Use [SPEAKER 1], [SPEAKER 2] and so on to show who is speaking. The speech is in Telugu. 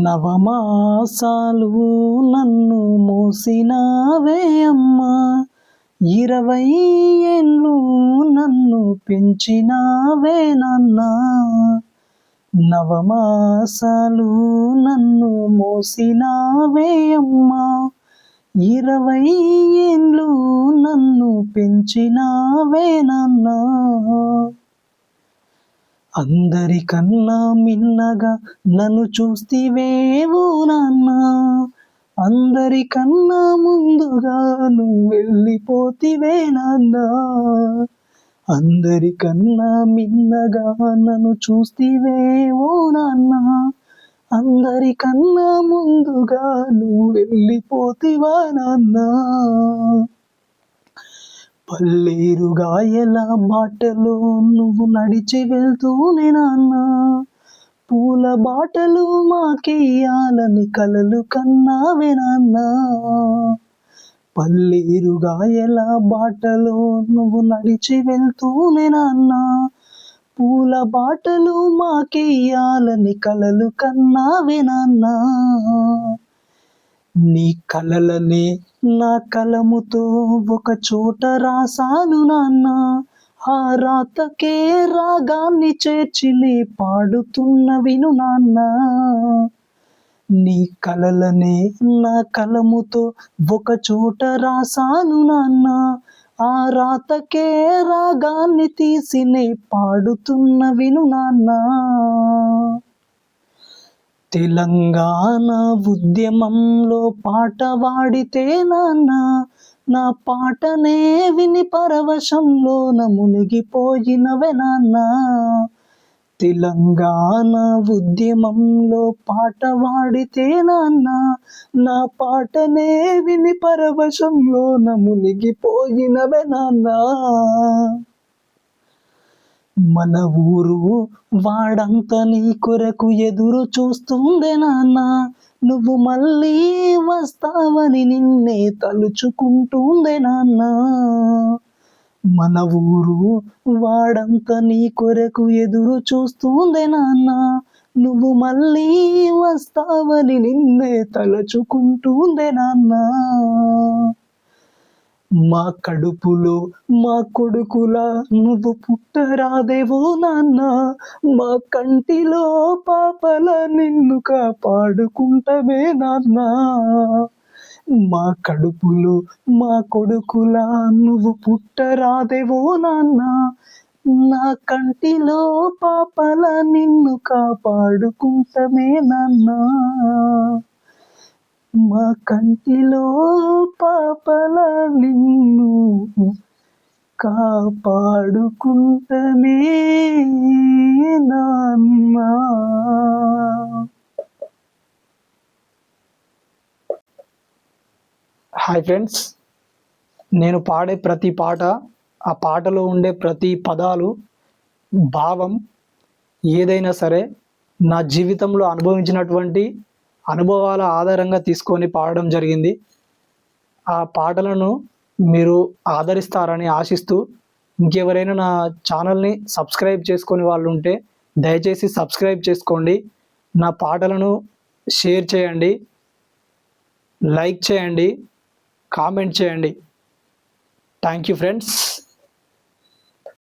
[SPEAKER 1] నవమాసాలు నన్ను మోసినావే అమ్మా, 20 ఏళ్ళు నన్ను పెంచినావే నాన్నా. నవమాసాలు నన్ను మోసినావే అమ్మా, 20 ఏళ్ళు నన్ను పెంచినావే నాన్నా. అందరికన్నా మిన్నగా నన్ను చూస్తివేవో నాన్నా, అందరికన్నా ముందుగా నువ్వు వెళ్ళిపోతివే నాన్నా. అందరికన్నా మిన్నగా నన్ను చూస్తివేవో నాన్నా, అందరికన్నా ముందుగా నువ్వు వెళ్ళిపోతివా నాన్నా. పల్లేరుగాయల బాటలో నువ్వు నడిచి వెళ్తూనే నాన్నా, పూల బాటలు మాకేయాలని కలలు కన్నావే నాన్నా. పల్లేరుగాయల బాటలో నువ్వు నడిచి వెళ్తూనే నాన్నా, పూల బాటలు మాకేయాలని కలలు కన్నావే నాన్నా. నీ కలలనే నా కలముతో ఒక చోట రాసాను నాన్నా, ఆ రాతకే రాగాన్ని చేర్చి నీ పాడుతున్న విను నాన్నా. నీ కలలనే నా కలముతో ఒక చోట రాసాను నాన్నా, ఆ రాతకే రాగాన్ని తీసి నీ పాడుతున్న విను నాన్నా. తెలంగాణ ఉద్యమంలో పాట పాడితే నాన్న, నా పాటనే విని పరవశంలోన మునిగిపోయినవే నాన్న. తెలంగాణ ఉద్యమంలో పాట పాడితే నాన్న, నా పాటనే విని పరవశంలోన మునిగిపోయినవే నాన్న. మన ఊరు వాడంతా నీ కొరకు ఎదురు చూస్తుందే నాన్న, నువ్వు మళ్ళీ వస్తావని నిన్నే తలుచుకుంటుందే నాన్న. మన ఊరు వాడంతా నీ కొరకు ఎదురు చూస్తుందే నాన్న, నువ్వు మళ్ళీ వస్తావని నిన్నే తలుచుకుంటుందే నాన్న. మా కడుపులో మా కొడుకులా నువ్వు పుట్టరాదేవో నాన్న, మా కంటిలో పాపల నిన్ను కాపాడుకుంటమే నాన్న. మా కడుపులో మా కొడుకులా నువ్వు పుట్టరాదేవో నాన్న, నా కంటిలో పాపల నిన్ను కాపాడుకుంటమే నాన్న. మా కంటిలో పాపల నిన్ను కాపాడుకుంటమే నాన్న. హాయ్ ఫ్రెండ్స్, నేను పాడే ప్రతి పాట, ఆ పాటలో ఉండే ప్రతి పదాలు, భావం ఏదైనా సరే నా జీవితంలో అనుభవించినటువంటి అనుభవాల ఆధారంగా తీసుకొని పాడడం జరిగింది. ఆ పాటలను మీరు ఆదరిస్తారని ఆశిస్తూ, ఇంకెవరైనా నా ఛానల్ని సబ్స్క్రైబ్ చేసుకొని వాళ్ళు ఉంటే దయచేసి సబ్స్క్రైబ్ చేసుకోండి. నా పాటలను షేర్ చేయండి, లైక్ చేయండి, కామెంట్ చేయండి. Thank you friends.